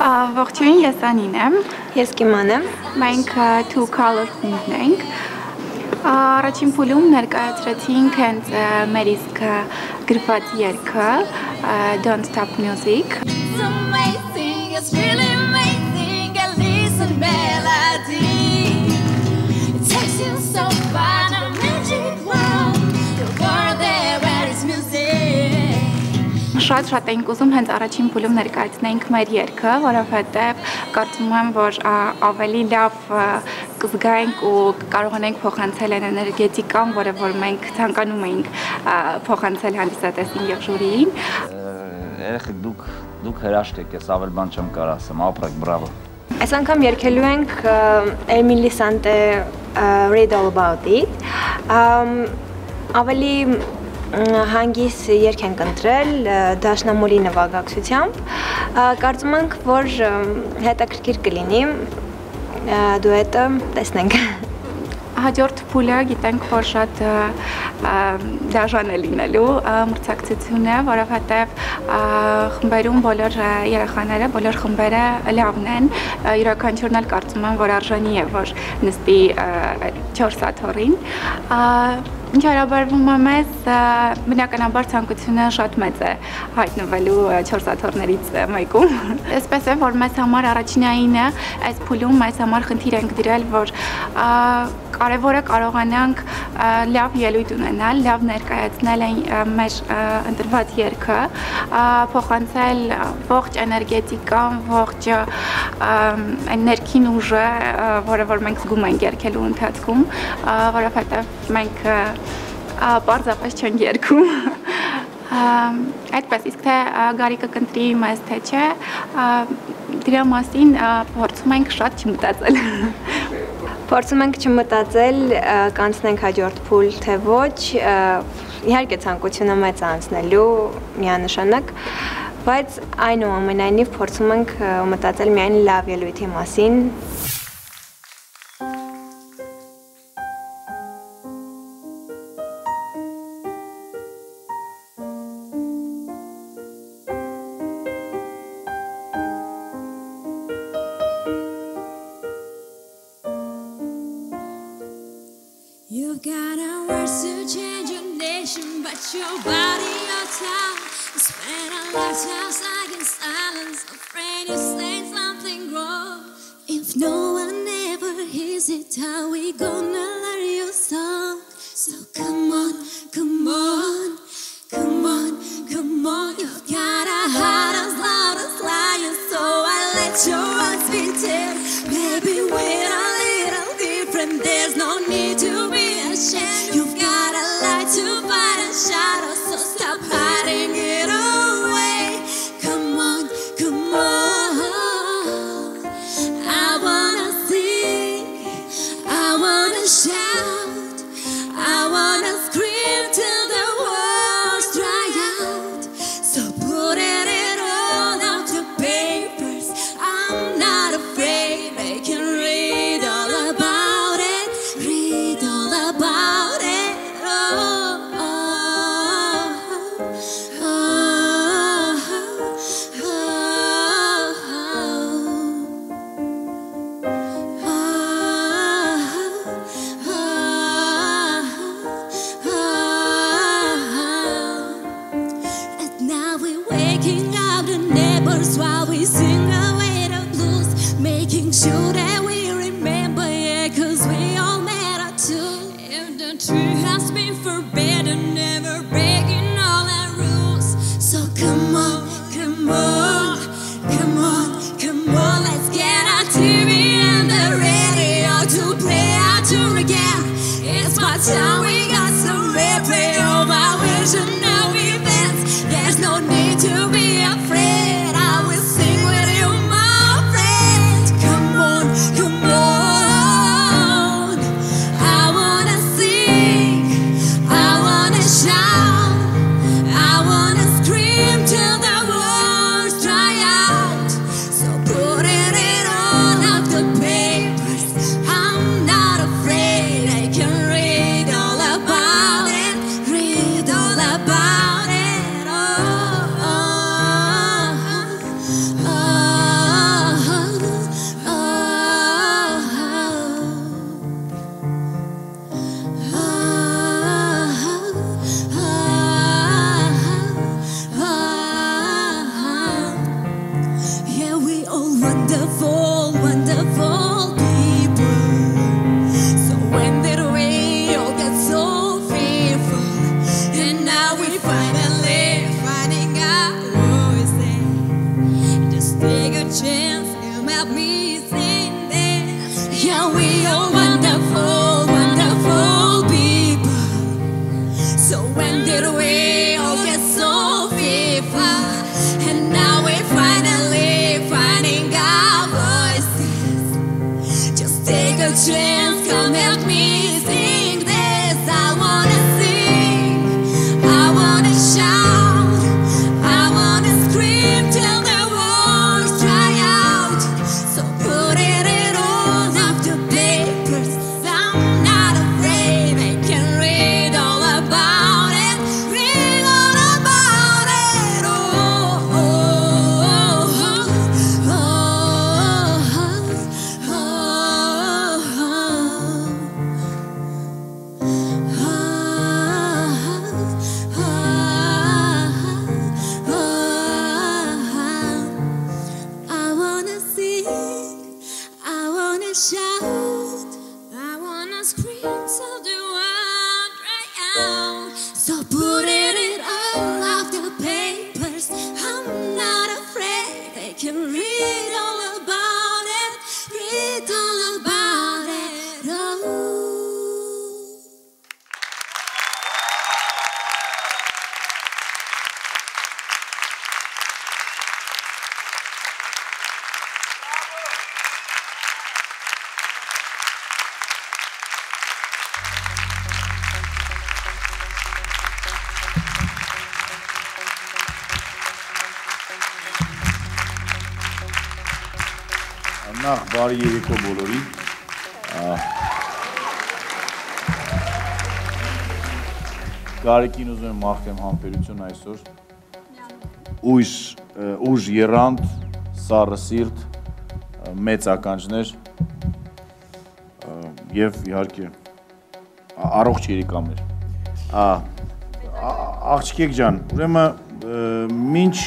Ողջույն, ես Անին եմ։ Ես Կիման եմ։ Մենք Two Color խումբն ենք։ Առաջին փուլում ներկայացրեցինք հենց մեր իսկ գրված երգը Don't Stop Music։ It's amazing, it's really amazing, a listen melody. It takes you so far to a magic world, the world there where is music. Շատ ենք ուզում հենց առաջին փուլում ներկայացնենք մեր երգը, որովհետև կարծում եմ, որ ավելի լավ կզգայինք ու կարողանենք փոխանցել այն էներգետիկան, որը որ մենք ցանկանում էինք փոխանցել հանդիսատեսին եւ ժյուրիին։ Երեխեք դուք հրաշք եք, ես ավել բան չեմ կարող ասեմ, ապրեք, բրավո։ Այս անգամ երգելու ենք Emily Sante Read All About It։ Ավելի հանգիս երգ ենք ընտրել դաշնամուրի նվագակցությամբ։ Կարծում ենք, որ հետաքրքիր կլինի դուետը տեսնենք։ Հաջորդ փուլը գիտենք, որ շատ դաժան է լինելու մրցակցությունը, որովհետև խմբերում բոլոր երեխաները, բոլոր խմբերը լավն են, յուրաքանչյուրն էլ կարծում եմ, որ արժանի է, որ նստի 4 սաթոռին։ Ինչ հարաբերվում է մեզ, բնականաբար ցանկությունը շատ մեծ է հայտնվելու 4 սաթոռներից մեկում։ Այսպես է, որ մեզ համար առաջնայինը այս փուլում մեզ համար խնդիր ենք դրել, որ կարևորը կարողանանք լավ ելույթ ունենալ, լավ ներկայացնել մեր ընտրված երգը, փոխանցել ողջ էներգետիկան, ողջ այն ներքին ուժը, որը որ մենք զգում ենք երգելու ընթացքում, որովհետև մենք պարզապես չենք երգում։ Այդպես, իսկ թե Գարիկը կընտրի մեզ թե չէ, դրա մասին փորձում ենք շատ չմտածել։ Փորձում ենք չմտածել, կանցնենք հաջորդ փուլ, թե ոչ, իհարկե ցանկությունը մեծ անցնելու միանշանակ, բայց այնուամենայնիվ փորձում ենք մտածել միայն լավ ելույթի մասին։ You've got a words to change your nation, but your body, your time. You spend a lifetime stuck in silence, afraid you say something wrong. If no one ever hears it, how we gonna learn your song? So come on, come on, come on, come on. You've got a heart as loud as lion, so I let your words be tell. Baby, we're a little different, there's no need to be. You've got a light to fight and shadow, so stop hiding it away. Come on, come on. I wanna sing, I wanna shout, I wanna scream till the words dry out. So put it all out the papers. I'm not afraid, they can read all about it, read all about it. Oh, oh, oh, and now we're waking up the neighbors while we sing away the blues, making sure that we remember, yeah, 'cause we all matter too. If the truth has been forbidden, never breaking all our rules. So come on, come on, come on, come on, let's get our TV and the radio to play our tune again. It's my time, we got some replay of our vision of events. There's no need to be afraid, I will sing with you, my friend. Come on, come on. I wanna sing, I wanna shout, I wanna scream till the words dry out. So put it all out the papers. I'm not afraid, I can read all wonderful, wonderful people. So when did we all get so fearful? And now we're finally finding out voices. Just take a chance, come help me sing this. Yeah, we are wonderful, wonderful people. So when did we all get so fearful? And now we're finally finding our voices. Just take a chance, come help me sing this. I wanna sing, I wanna shout, I wanna scream till the walls dry out. So put it all off the papers. I'm not afraid, they can read all about it. Read all about it. Oh, oh, oh, oh, oh, I wanna sing, I wanna shout, I wanna scream till the world dry out. So put it all off the papers. I'm not afraid, they can read all about it. Read all about it. Oh. Նախ բարի երեկո բոլորի։ Գարիկին ուզում եմ մաղթեմ համբերություն այսօր։ Ուժ եռանդ, սառը սիրտ, մեծ ականջներ եւ իհարկե առողջ երիկամներ։ Աղջիկ ջան, ուրեմն մինչ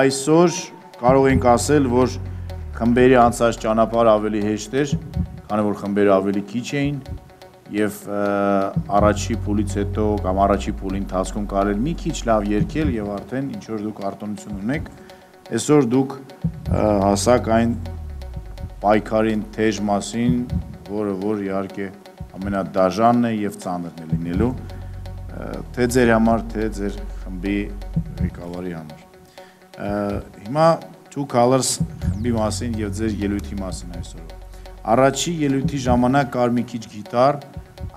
այսօր կարող ենք ասել, որ խմբերի անցած ճանապարհը ավելի հեշտ էր, քանի որ խմբերը ավելի քիչ էին եւ առաջի փուլից հետո կամ առաջի փուլի ընթացքում կարել մի քիչ լավ երգել եւ արդեն ինչ որ դուք արտոնություն ունեք, այսօր դուք հասակ այն պայքարին թեժ մասին, որ իհարկե ամենադաժանն է եւ ծանրն է լինելու, թե ձեր համար, թե ձեր խմբի ղեկավարի համար։ Հիմա Two Colors խմբի մասին եւ ձեր ելույթի մասին այսօր։ Առաջի ելույթի ժամանակ կար մի քիչ գիտար,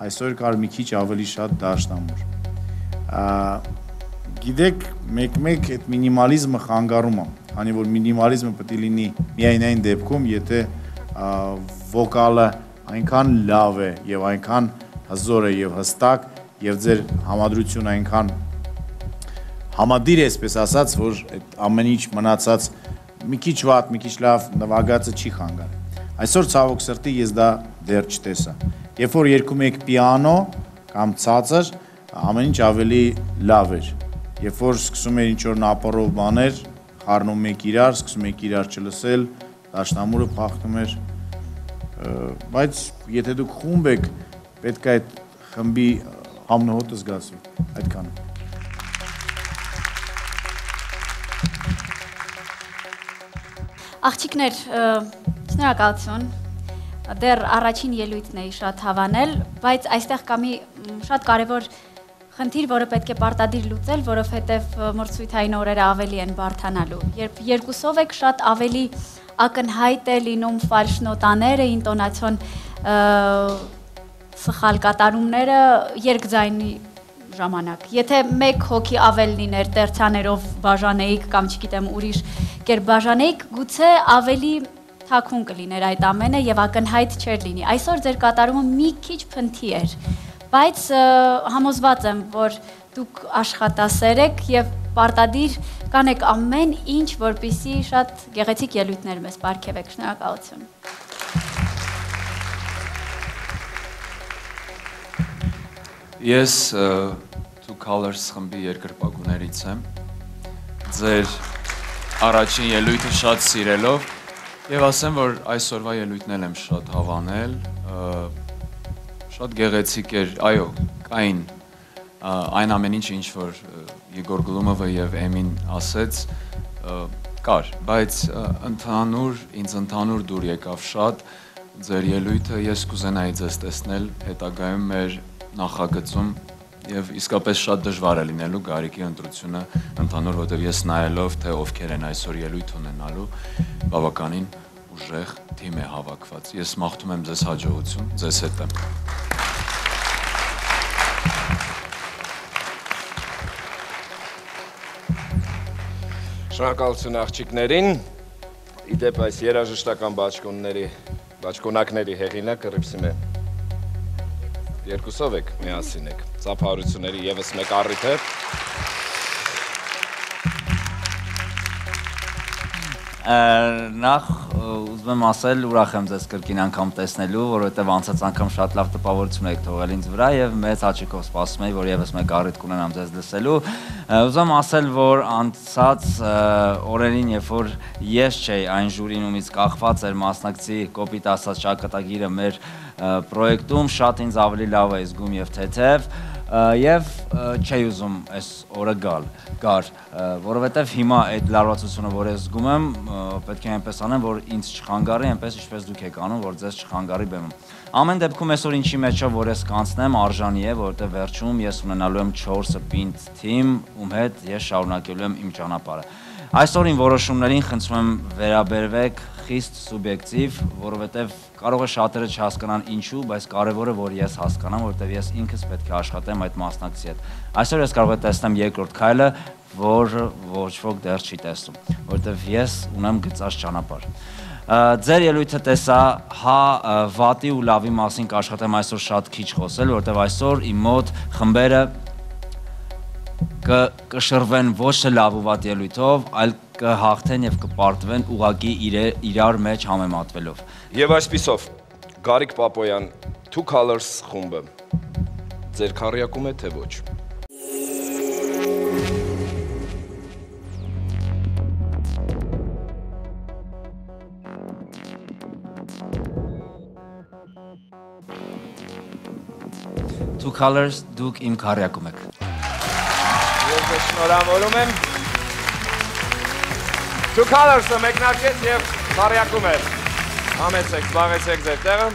այսօր կար մի քիչ ավելի շատ դաշնամուր։ Գիտեք, մեկ-մեկ այդ մինիմալիզմը խանգարում է, քանի որ մինիմալիզմը պետք է լինի միայն այն դեպքում, եթե վոկալը այնքան լավ է եւ այնքան հզոր է եւ հստակ եւ ձեր համադրությունը այնքան համադիր է, այսպես ասած, որ այդ ամեն ինչ մնացած մի քիչ վատ, մի քիչ լավ նվագածը չի խանգարում։ Այսօր ցավոք սրտի ես դա դեռ չտեսա։ Երբ որ երգում եք պիանո կամ ցածր, ամեն ինչ ավելի լավ էր։ Երբ որ սկսում էր ինչ-որ ապառով բաներ, խառնում եք իրար, սկսում եք իրար չլսել, դաշնամուրը փախնում էր։ Բայց եթե դուք խումբ եք, պետք է այդ խմբի համնոհոտը զգացվի։ Այդքանը։ Աղջիկներ, շնորհակալություն, դեռ առաջին ելույթն էի շատ հավանել, բայց այստեղ կա մի շատ կարևոր խնդիր, որը պետք է պարտադիր լուծել, որովհետև մրցույթային օրերը ավելի են բարդանալու։ Երբ երկուսով եք, շատ ավելի ակնհայտ է լինում ֆալշ նոտաները, ինտոնացիոն սխալ կատարումները երկձայնի ժամանակ։ Եթե մեկ հոգի ավել լիներ տերցաներով բաժանեիք կամ չգիտեմ ուրիշ կերպ բաժանեիք, գուցե ավելի թաքուն կլիներ այդ ամենը եւ ակնհայտ չէր լինի։ Այսօր ձեր կատարումը մի քիչ փնթի էր, բայց համոզված եմ, որ դուք աշխատասեր եք եւ պարտադիր կանեք ամեն ինչ, որպեսզի շատ գեղեցիկ ելույթներ մեզ պարգևեք։ Շնորհակալություն։ Ես Two Colors խմբի երկրպագուներից եմ։ Ձեր առաջին ելույթը շատ սիրելով Եվ ասեմ, որ այսօրվա ելույթն եմ շատ հավանել, շատ գեղեցիկ էր, այո, կային այն ամեն ինչ, ինչ որ Եգոր Գլումովը եւ Էմին ասեց, կար, բայց ինձ ընդհանուր դուր եկավ շատ ձեր ելույթը, ես կուզենայի ձեզ տեսնել հետագայում մեր նախագծում եւ իսկապես շատ դժվար է լինելու Գարիկի ընտրությունը ընդհանուր, որտեղ ես նայելով թե ովքեր են այսօր ելույթ ունենալու, բավականին ուժեղ թիմ է հավաքված։ Ես մաղթում եմ ձեզ հաջողություն, ձեզ հետ եմ։ Շնորհակալություն աղջիկներին։ Իդեպ այս երաժշտական բաճկոնակների հեղինակը Ռիփսիմե։ Երկուսով եք, միասին եք, ծափահարությունների եւս մեկ առիթ է։ Նախ ուզում եմ ասել, ուրախ եմ ձեզ կրկին անգամ տեսնելու, որովհետև անցած անգամ շատ լավ տպավորություն եք թողել ինձ վրա եւ մեծ հաճույքով սպասում եմ, որ եւս մեկ առիթ կունենամ ձեզ լսելու։ Ուզում եմ ասել, որ անցած օրերին, երբ որ ես չէի այն ժյուրին, ումից կախված էր մասնակցի կոպիտ ասած ճակատագիրը մեր պրոյեկտում, շատ ինձ ավելի լավ է զգում եւ թեթև եւ չէի ուզում այս օրը գար, որովհետեւ հիմա այդ լարվածությունը, որ ես զգում եմ, պետք է այնպես անեմ, որ ինձ չխանգարի, այնպես ինչպես դուք եք անում, որ ձեզ չխանգարի բեմում։ Ամեն դեպքում այսօր ինչի մեջով որ ես կանցնեմ, արժանի է, որովհետեւ վերջում ես ունենալու եմ 4 պինդ թիմ, ում հետ ես շարունակելու եմ իմ ճանապարհը։ Այսօրին որոշումներին խնդրում եմ վերաբերվեք խիստ սուբյեկտիվ, որովհետև կարող է շատերը չհասկանան ինչու, բայց կարևորը որ ես հասկանամ, որովհետև ես ինքս պետք է աշխատեմ այդ մասնակցի հետ։ Այսօր ես կարող եմ տեսնեմ երկրորդ քայլը, որ ոչ ոք դեռ չի տեսնում, որովհետև ես ունեմ գծած ճանապարհ։ Ձեր ելույթը տեսա, հա վատի ու լավի մասին կաշխատեմ այսօր շատ քիչ խոսել, որովհետև այսօր իմ մոտ խմբերը կշռվեն ոչ թե լավ ու վատ ելույթով, այլ կհաղթեն եւ կպարտվեն ուղակի իրար մեջ համեմատվելով։ Եվ այսպիսով, Գարիկ Պապոյան, Two Colors խումբը ձեր քառյակում է թե ոչ։ Two Colors, դուք իմ քառյակում եք։ Ես ձեզ շնորհավորում եմ։ Two Colors-ը մեկնարկեց եւ քառյակում է։ Համեցեք, զբաղեցեք ձեր տեղը։